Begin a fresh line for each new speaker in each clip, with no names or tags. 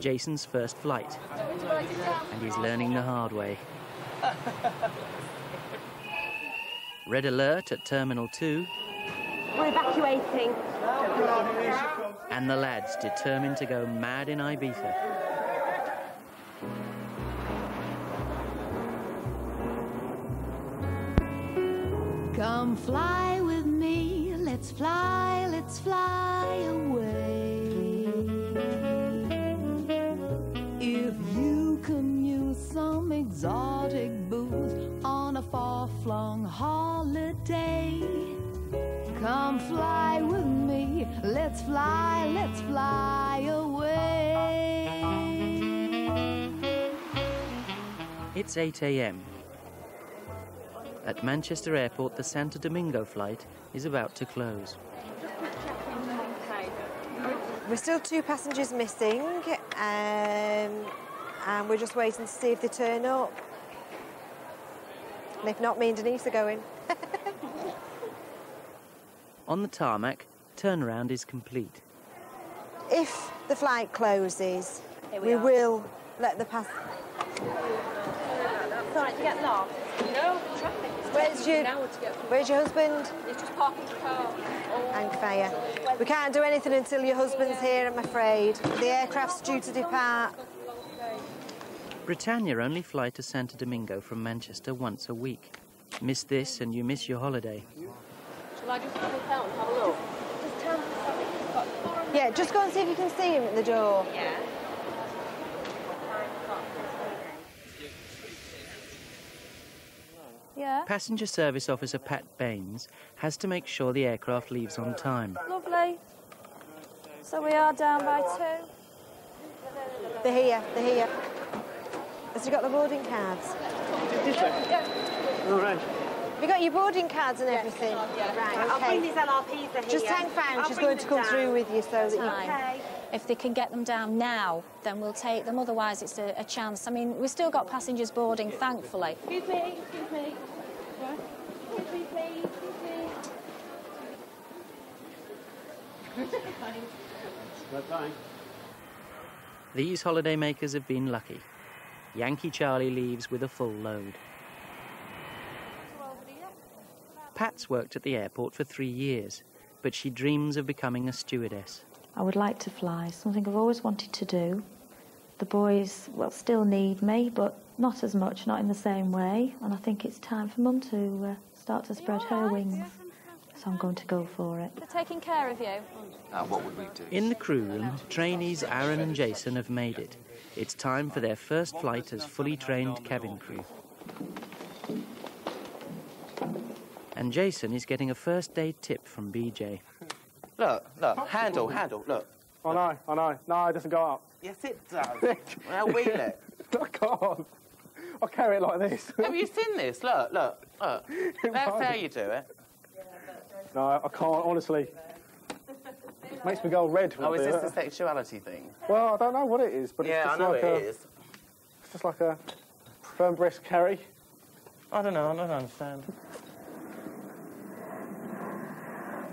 Jason's first flight, and he's learning the hard way. Red alert at Terminal 2.
We're evacuating.
And the lads determined to go mad in Ibiza.
Come fly with me, let's fly away. If you commute some exotic booth on a far-flung holiday, come fly with me, let's fly away.
It's 8 a.m. At Manchester Airport, the Santo Domingo flight is about to close.
We're still 2 passengers missing, and we're just waiting to see if they turn up. And if not, me and Denise are going.
On the tarmac, turnaround is complete.
If the flight closes, we will let the
Sorry, to get lost. No, traffic.
Where's your husband?
He's just parking the car.
And Faya. We can't do anything until your husband's here, I'm afraid. The aircraft's due to depart.
Britannia only fly to Santo Domingo from Manchester once a week. Miss this and you miss your holiday.
Shall I just go out and have a look?
Yeah, just go and see if you can see him at the door.
Yeah.
Yeah.
Passenger Service Officer Pat Baines has to make sure the aircraft leaves on time.
Lovely. So we are down by 2.
They're here. Has he got the boarding cards?
All right.
Have you got your boarding cards and everything?
Yeah.
Right,
I'll
okay.
bring these LRPs here.
Just hang fire, she's going to come through with you so that you
Okay. If they can get them down now, then we'll take them. Otherwise, it's a chance. I mean, we've still got passengers boarding, thankfully.
Excuse me. Right. Excuse me, please.
Bye.
These holidaymakers have been lucky. Yankee Charlie leaves with a full load. Pat's worked at the airport for 3 years, but she dreams of becoming a stewardess.
I would like to fly, something I've always wanted to do. The boys, well, still need me, but not as much, not in the same way. And I think it's time for Mum to start to spread her wings. So I'm going to go for it.
They're taking care of you.
What would we do?
In the crew room, trainees Aaron and Jason have made it. It's time for their first flight as fully trained cabin crew. And Jason is getting a first aid tip from BJ.
Look, handle, look.
I know. No, it doesn't go up.
Yes, it does. Now wheel it.
I can't. I'll carry it like this.
Have you seen this? Look. That's how you do it.
No, I can't, honestly. It makes me go red when I
Oh,
do
is this
it.
the sexuality thing?
Well, I don't know what it is, but
Yeah,
it's
I
just
know
like
it is.
It's just like a firm breast carry.
I don't know, I don't understand.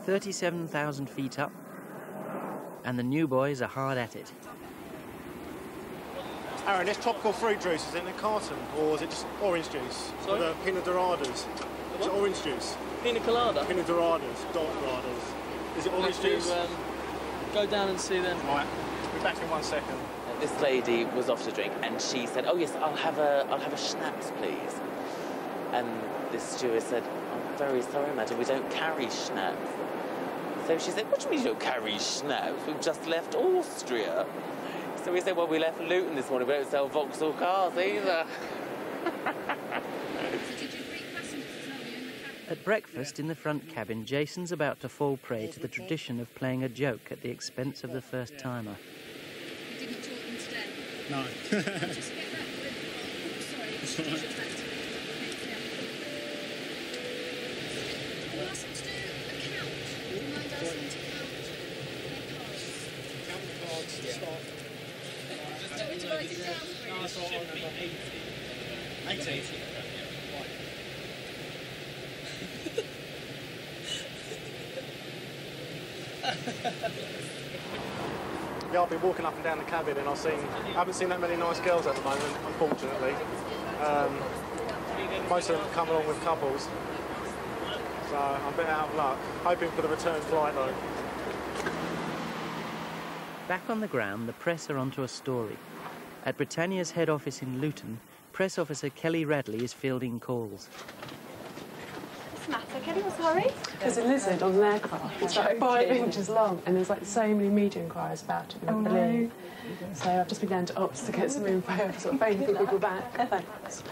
37,000 feet up, and the new boys are hard at it.
Aaron, this tropical fruit juice, is it in a carton, or is it just orange juice?
Sorry?
The pina doradas. Is it orange juice?
Pina colada.
Pina doradas, doradas. Is it orange juice?
Go down and see them.
Right, be back in 1 second.
This lady was off to drink, and she said, "Oh yes, I'll have a schnapps, please." And this steward said, "I'm very sorry, madam, we don't carry schnapps." So she said, "What do you mean you don't carry schnapps? We've just left Austria." So we said, "Well, we left Luton this morning, we don't sell Vauxhall cars either."
At breakfast in the front cabin, Jason's about to fall prey to the tradition of playing a joke at the expense of the first-timer.
You didn't talk them today?
No.
Just get that. Oh, sorry. You asked them to do a count. Remind us them to count their cards.
Count the cards to start.
Do you want me to write it down for you?
No, it's all right. 80. Yeah, I've been walking up and down the cabin and I haven't seen that many nice girls at the moment, unfortunately. Most of them come along with couples. So I'm a bit out of luck. Hoping for the return flight though.
Back on the ground, the press are onto a story. At Britannia's head office in Luton, press officer Kelly Radley is fielding calls.
What's the matter, Kelly? What's the hurry?
There's a lizard on an aircraft. It's like 5 inches long, and there's like so many media inquiries about it. You wouldn't believe. So I've just been down to Ops to get some info, sort of phoning people back. Thanks.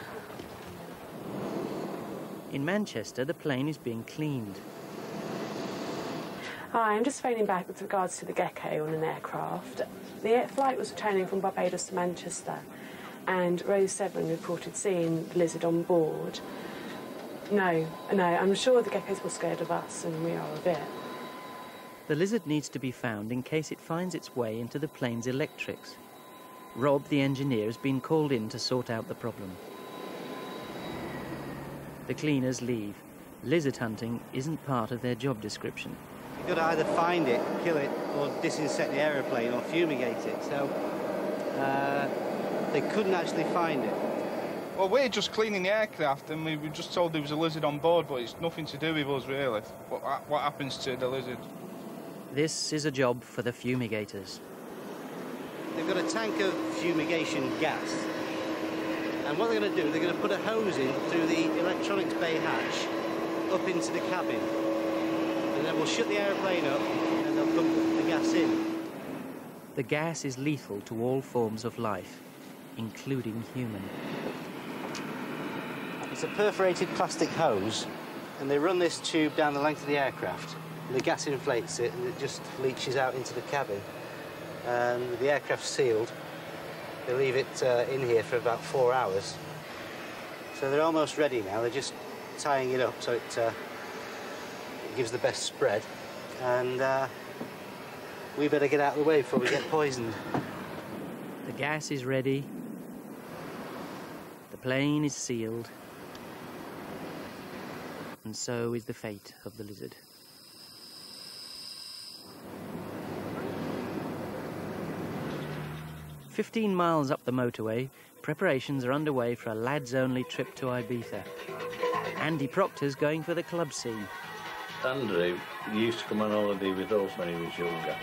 In Manchester, the plane is being cleaned.
Hi, I'm just phoning back with regards to the gecko on an aircraft. The flight was returning from Barbados to Manchester, and row 7 reported seeing the lizard on board. No, I'm sure the geckos were scared of us, and we are of it.
The lizard needs to be found in case it finds its way into the plane's electrics. Rob, the engineer, has been called in to sort out the problem. The cleaners leave. Lizard hunting isn't part of their job description.
You've got to either find it, kill it, or disinfect the aeroplane or fumigate it. So they couldn't actually find it.
Well, we're just cleaning the aircraft and we were just told there was a lizard on board, but it's nothing to do with us, really. What happens to the lizard?
This is a job for the fumigators.
They've got a tank of fumigation gas. And what they're going to do, they're going to put a hose in through the electronics bay hatch up into the cabin. And then we'll shut the aeroplane up and they'll pump the gas in.
The gas is lethal to all forms of life, including human.
It's a perforated plastic hose, and they run this tube down the length of the aircraft. And the gas inflates it, and it just leaches out into the cabin. And the aircraft's sealed. They leave it in here for about 4 hours. So they're almost ready now. They're just tying it up so it gives the best spread. And we better get out of the way before we get poisoned.
The gas is ready. The plane is sealed. And so is the fate of the lizard. "15 miles up the motorway, preparations are underway for a lads-only trip to Ibiza. Andy Proctor's going for the club scene.
Andrew used to come on holiday with us when he was younger,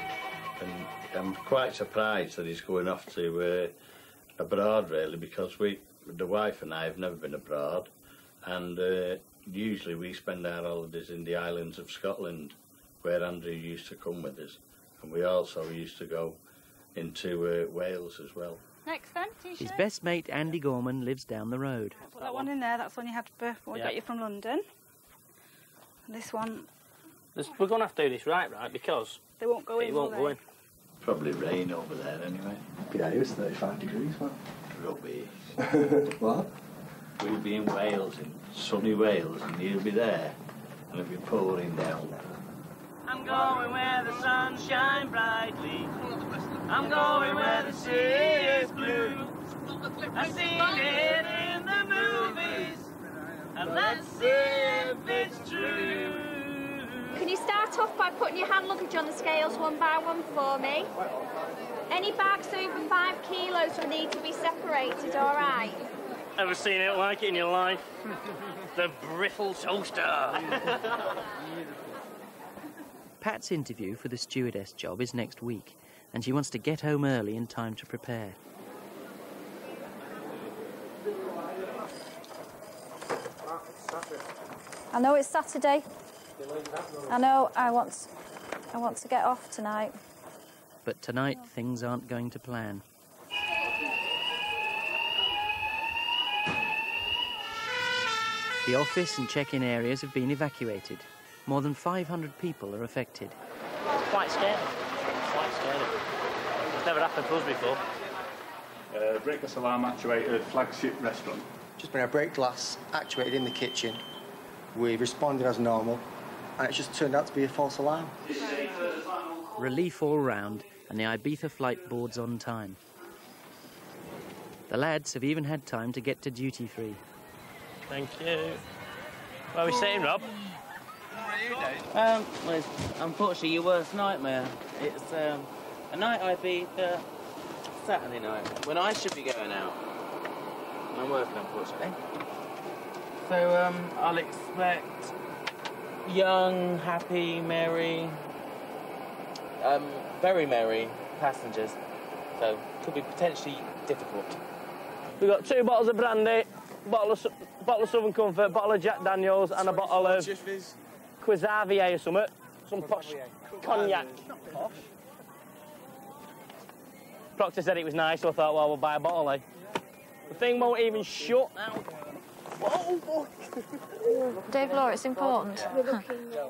and I'm quite surprised that he's going off to abroad, really, because the wife and I have never been abroad, and usually we spend our holidays in the islands of Scotland, where Andrew used to come with us, and we also used to go into Wales as well.
Next then, T-shirt.
His best mate, Andy Gorman, lives down the road.
Put that one in there. That's one you had before we got you from London. And this one...
We're going to have to do this right, because...
They won't go in,
It won't
will
go
they?
in.
Probably rain over there anyway.
Yeah, it was 35 degrees, man.
Rubbish.
What?
We'll be in Wales, in sunny Wales, and he'll be there, and it'll be pouring down.
I'm going where the sun shines brightly. I'm going where the sea is blue. I've seen it in the movies, and let's see if it's true.
Can you start off by putting your hand luggage on the scales one by one for me? Any bags over 5 kilos will need to be separated, all right?
Ever seen it like it in your life? The brittle toaster.
Pat's interview for the stewardess job is next week, and she wants to get home early in time to prepare.
I know it's Saturday. I know I want to get off tonight.
But tonight, things aren't going to plan. The office and check-in areas have been evacuated. More than 500 people are affected.
It's quite scary. It's never happened to us before.
Break-glass alarm actuated flagship restaurant.
Just been a break glass actuated in the kitchen. We responded as normal, and it's just turned out to be a false alarm.
Relief all round, and the Ibiza flight boards on time. The lads have even had time to get to duty-free.
Thank you. Where are we sitting, Rob?
Well, it's unfortunately your worst nightmare. It's A night Ibiza, Saturday night, when I should be going out. And I'm working, unfortunately. So, I'll expect young, happy, merry, very merry passengers. So, could be potentially difficult.
We've got 2 bottles of brandy, bottle of Southern Comfort, bottle of Jack Daniels, and a bottle of Quizavier or something. Some posh cognac. Posh? Proctor said it was nice, so I thought, well, we'll buy a bottle, eh? The thing won't even shut now. Whoa.
Dave Blower, it's important.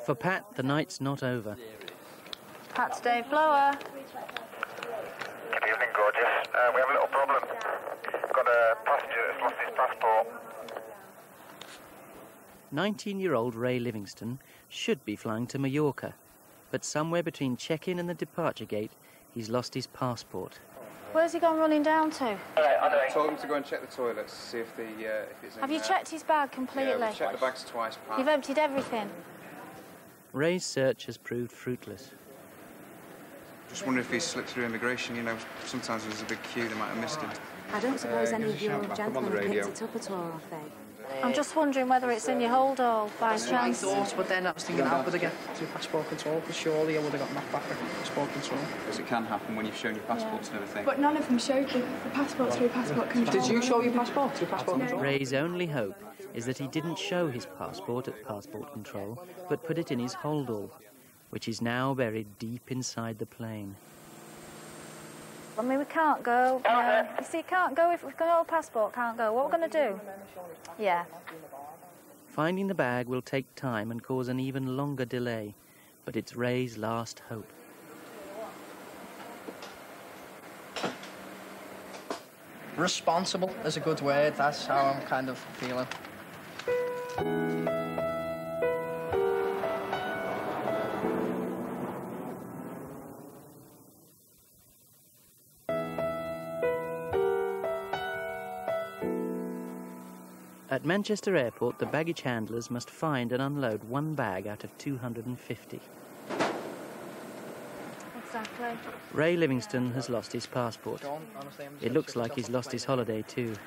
For Pat, the night's not over.
Pat's Dave Blower.
Good evening, gorgeous. We have a little problem. Got a passenger that's lost his passport.
19-year-old Ray Livingston should be flying to Mallorca, but somewhere between check-in and the departure gate, he's lost his passport.
Where's he gone running down to?
I told him to go and check the toilets, see if it's in
Have you
there.
checked his bag completely?
Yeah, we've checked the bags twice, Pat.
You've emptied everything?
Ray's search has proved fruitless.
Just wonder if he's slipped through immigration, you know. Sometimes there's a big queue, they might have missed him.
I don't suppose any of your gentlemen have
radio.
picked it up at all, have they?
I'm just wondering whether it's in your hold all by chance.
I thought, but then I was thinking, how could I get through passport control? Because surely I would have got knocked back at passport control.
Because it can happen when you've shown your passports and everything.
But none of them showed the passport through passport control.
Did you show your passport through passport control?
Ray's only hope is that he didn't show his passport at passport control, but put it in his holdall, which is now buried deep inside the plane.
I mean, we can't go. You see, can't go if we've got our passport, can't go. What we're going to do? Yeah.
Finding the bag will take time and cause an even longer delay, but it's Ray's last hope.
Responsible is a good word. That's how I'm kind of feeling.
At Manchester Airport, the baggage handlers must find and unload one bag out of 250.
Exactly.
Ray Livingston has lost his passport. It looks like he's lost his holiday too.
Is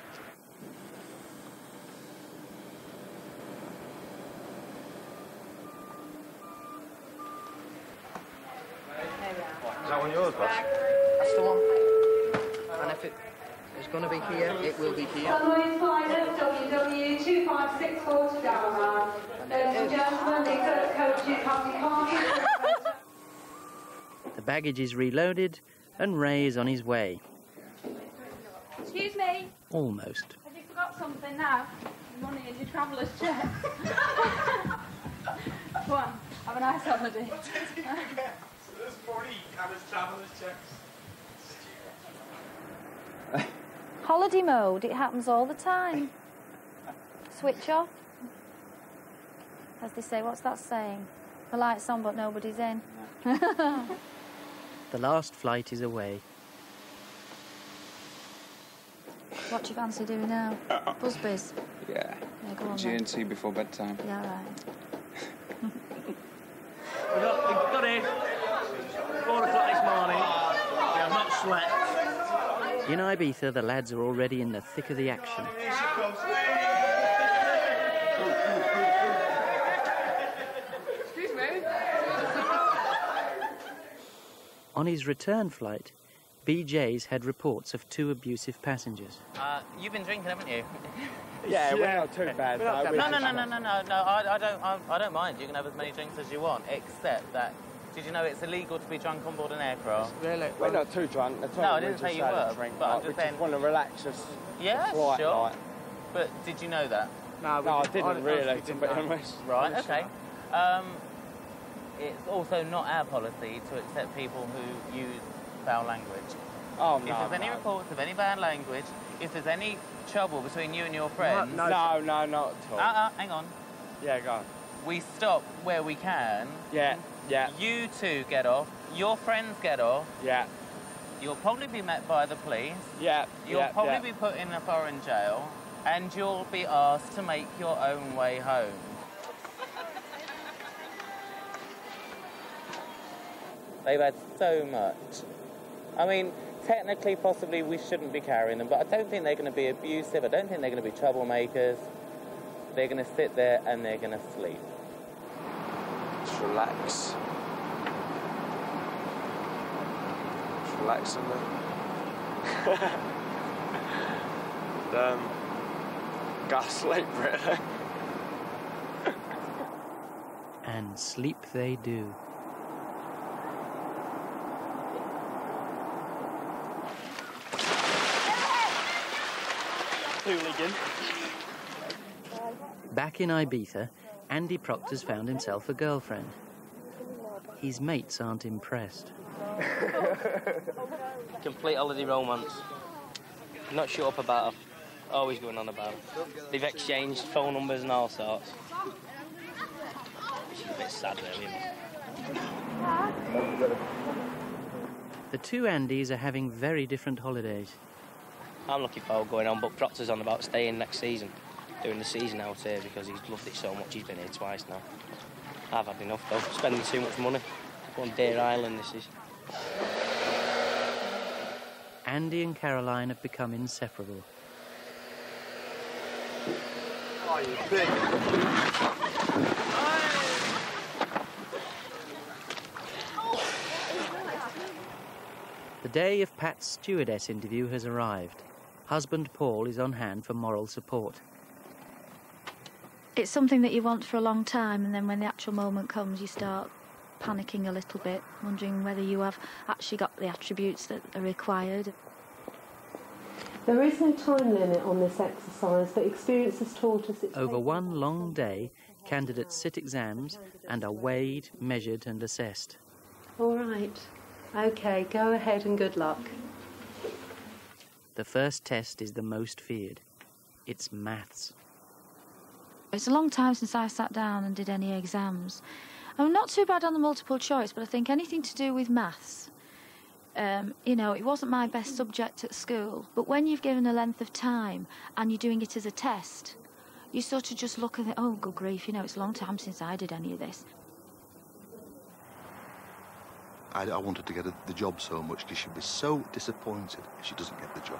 that one yours, boss?
That's the one. And if it is going to be here, it will be here.
Following flight WW2564 to Dallas. Ladies and gentlemen, the third coaches have departed.
The baggage is reloaded and Ray is on his way.
Excuse me.
Almost.
Have you forgot something now? Money in your traveller's check. Go on, have a nice holiday.
There's 40 average traveller's checks.
Holiday mode, it happens all the time. Switch off. As they say, what's that saying? The light's on but nobody's in.
The last flight is away.
What do you fancy doing now? Busbies?
Yeah.
Yeah, go on then.
G&T before bedtime.
Yeah, right.
We got in 4 o'clock this morning. We have not slept.
In Ibiza, the lads are already in the thick of the action.
Excuse me.
On his return flight, BJ's had reports of 2 abusive passengers.
You've been drinking, haven't you?
Yeah, we're not too bad.
No. I don't mind. You can have as many drinks as you want, except that. Did you know it's illegal to be drunk on board an aircraft?
Really? We're not too drunk.
No, I didn't say you were. But I'm just saying.
We want to relax us.
Yeah,
flight,
sure.
like.
But did you know that?
No, I didn't really, to be honest.
Right. Okay. It's also not our policy to accept people who use foul language.
Oh, no.
If there's any reports of any bad language, if there's any trouble between you and your friends...
No, not at all.
Hang on.
Yeah, go on.
We stop where we can.
Yeah.
You two get off. Your friends get off.
Yeah.
You'll probably be met by the police.
Yeah.
You'll probably be put in a foreign jail. And you'll be asked to make your own way home. They've had so much I mean, technically, possibly we shouldn't be carrying them, but I don't think they're going to be abusive. I don't think they're going to be troublemakers. They're going to sit there and they're going to sleep.
Just relax. Just relax on them. Go sleep, really.
And sleep they do.
Hooligan.
Back in Ibiza, Andy Proctor's found himself a girlfriend. His mates aren't impressed.
Complete holiday romance. Not shut up about her. Always going on about her. They've exchanged phone numbers and all sorts. Which is a bit sad, really, isn't it?
The two Andys are having very different holidays.
I'm looking forward to going on, but Proctor's on about staying next season, doing the season out here because he's loved it so much. He's been here twice now. I've had enough, though. Spending too much money. On Deer Island, this is.
Andy and Caroline have become inseparable.
Oh, you big.
The day of Pat's stewardess interview has arrived. Husband Paul is on hand for moral support.
It's something that you want for a long time, and then when the actual moment comes, you start panicking a little bit, wondering whether you have actually got the attributes that are required.
There is no time limit on this exercise, but experience has taught us it's...
Over one long day, candidates sit exams and are weighed, measured and assessed.
All right. OK, go ahead and good luck.
The first test is the most feared. It's maths.
It's a long time since I sat down and did any exams. I'm not too bad on the multiple choice, but I think anything to do with maths. You know, it wasn't my best subject at school, but when you've given a length of time and you're doing it as a test, you sort of just look and think, oh, good grief, you know, it's a long time since I did any of this.
I wanted to get the job so much because she'd be so disappointed if she doesn't get the job.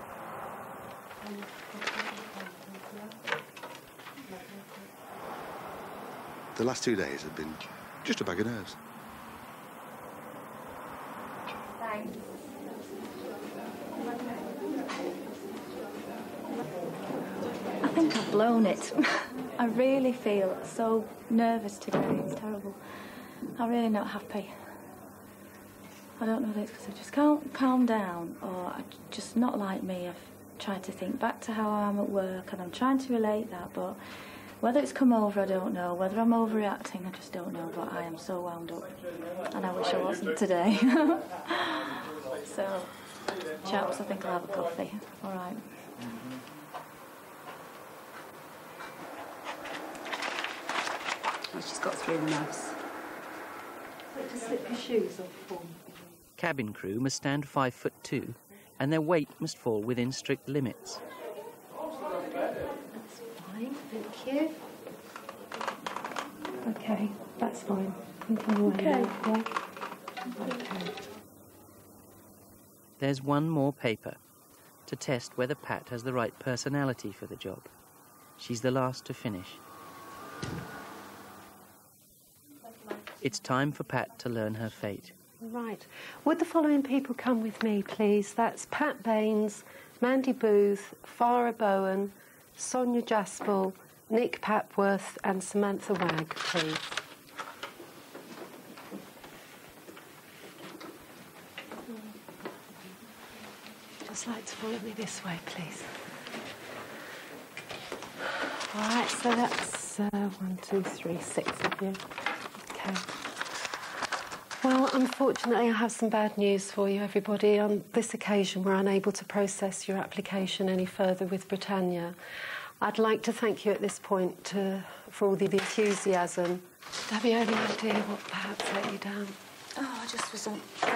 The last 2 days have been just a bag of nerves.
Thanks. I think I've blown it. I really feel so nervous today. It's terrible. I'm really not happy. I don't know if it's because I just can't calm down, or I just not like me. I've tried to think back to how I am at work, and I'm trying to relate that, but whether it's come over, I don't know. Whether I'm overreacting, I just don't know, but I am so wound up, and I wish I wasn't today. So, chaps, I think I'll have a coffee. All right.
I just got through the maths.
Just slip your shoes off for me.
Cabin crew must stand 5'2", and their weight must fall within strict limits.
That's fine, thank you. OK, that's fine.
Okay.
Yeah. OK.
There's one more paper to test whether Pat has the right personality for the job. She's the last to finish. It's time for Pat to learn her fate.
Right. Would the following people come with me, please? That's Pat Baines, Mandy Booth, Farah Bowen, Sonia Jaspel, Nick Papworth and Samantha Wagg, please. Just like to follow me this way, please. All right, so that's 1, 2, 3, 6 of you. Okay. Well, unfortunately, I have some bad news for you, everybody. On this occasion, we're unable to process your application any further with Britannia. I'd like to thank you at this point for all the enthusiasm. Have you any idea what perhaps let you down?
Oh, I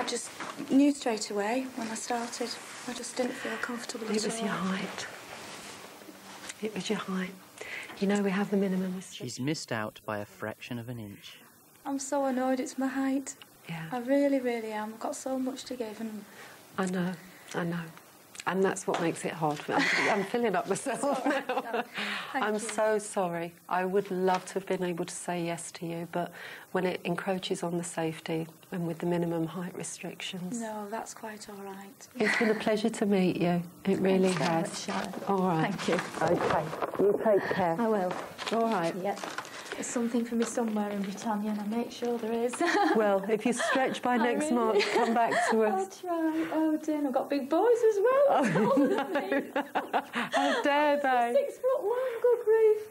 just knew straight away when I started. I just didn't feel comfortable at all.
It was your height. It was your height. You know we have the minimum restriction.
She's missed out by a fraction of an inch.
I'm so annoyed it's my height.
Yeah.
I really, really am. I've got so much to give, and
I know. And that's what makes it hard. I'm filling up myself now. I'm so sorry. I would love to have been able to say yes to you, but when it encroaches on the safety and with the minimum height restrictions...
No, that's quite all right.
It's been a pleasure to meet you. It really has. All right.
Thank you.
OK. You take care.
I will.
All right.
Yep. There's something for me somewhere in Britannia, and I make sure there is.
Well, if you stretch by next March, come back to us.
I'll try. Oh, dear, I've got big boys as well.
Oh, no. How dare they?
6 foot long, good grief.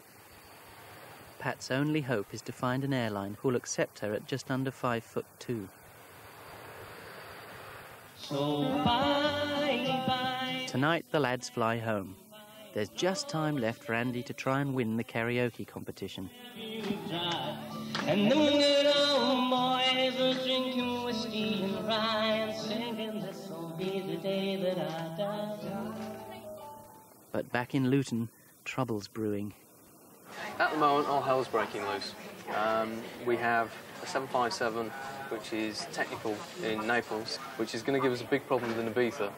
Pat's only hope is to find an airline who'll accept her at just under 5'2".
So bye-bye.
Tonight the lads fly home. There's just time left for Andy to try and win the karaoke competition.
And them good old boys are drinking whiskey and rye and singing, this will be the day that I die.
But back in Luton, trouble's brewing.
At the moment, all hell's breaking loose. We have a 757, which is technical in Naples, which is going to give us a big problem in Ibiza,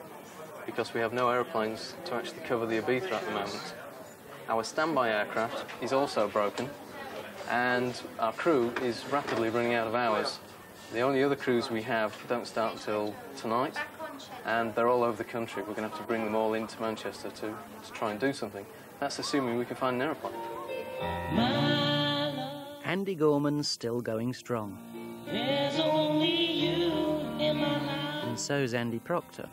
because we have no aeroplanes to actually cover the Ibiza at the moment. Our standby aircraft is also broken, and our crew is rapidly running out of hours. The only other crews we have don't start until tonight, and they're all over the country. We're going to have to bring them all into Manchester to try and do something. That's assuming we can find an aeroplane.
Andy Gorman's still going strong.
There's only you in my life.
And so's Andy Proctor.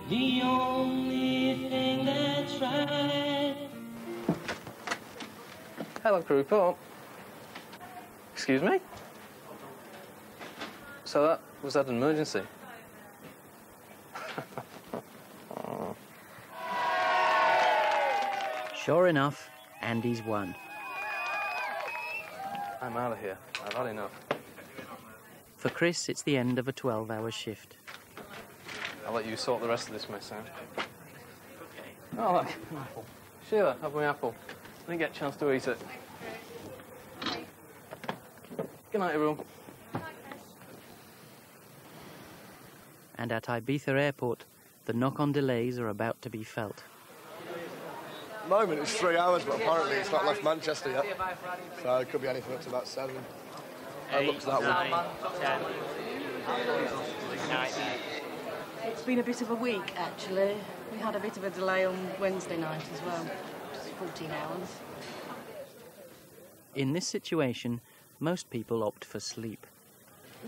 The only thing that's right.
Hello, crew report. Excuse me? So was that an emergency? Oh.
Sure enough, Andy's won.
I'm out of here. I've had enough.
For Chris, it's the end of a 12-hour shift.
I'll let you sort the rest of this mess out. Oh, look, an apple. Sheila, have my apple. I didn't get a chance to eat it. Good night, everyone.
And at Ibiza Airport, the knock-on delays are about to be felt.
At the moment, it's 3 hours, but apparently it's not left Manchester yet. So it could be anything up to about 7. That looks that one.
9, 10. It's been a bit of a week, actually. We had a bit of a delay on Wednesday night as well, just 14 hours.
In this situation, most people opt for sleep.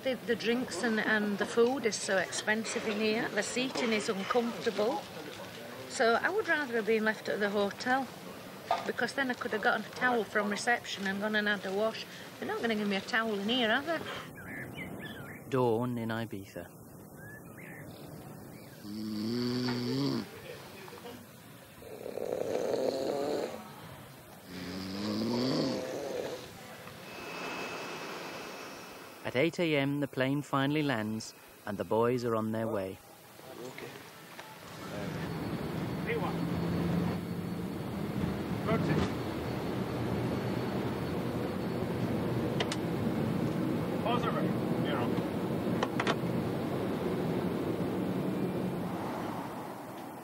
The drinks and the food is so expensive in here. The seating is uncomfortable. So I would rather have been left at the hotel, because then I could have gotten a towel from reception and gone and had a wash. They're not going to give me a towel in here, are they?
Dawn in Ibiza. At 8 a.m, the plane finally lands, and the boys are on their way.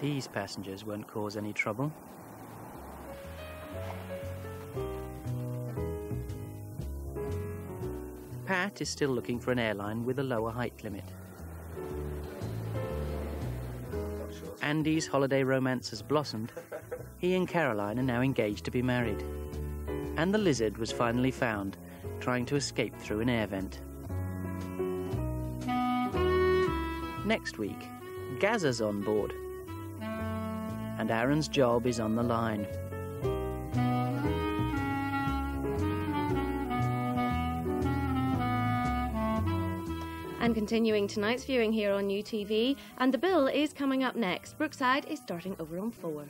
These passengers won't cause any trouble. Pat is still looking for an airline with a lower height limit. Andy's holiday romance has blossomed. He and Caroline are now engaged to be married. And the lizard was finally found, trying to escape through an air vent. Next week, Gazza's on board. And Aaron's job is on the line.
And continuing tonight's viewing here on UTV, and The Bill is coming up next. Brookside is starting over on 4.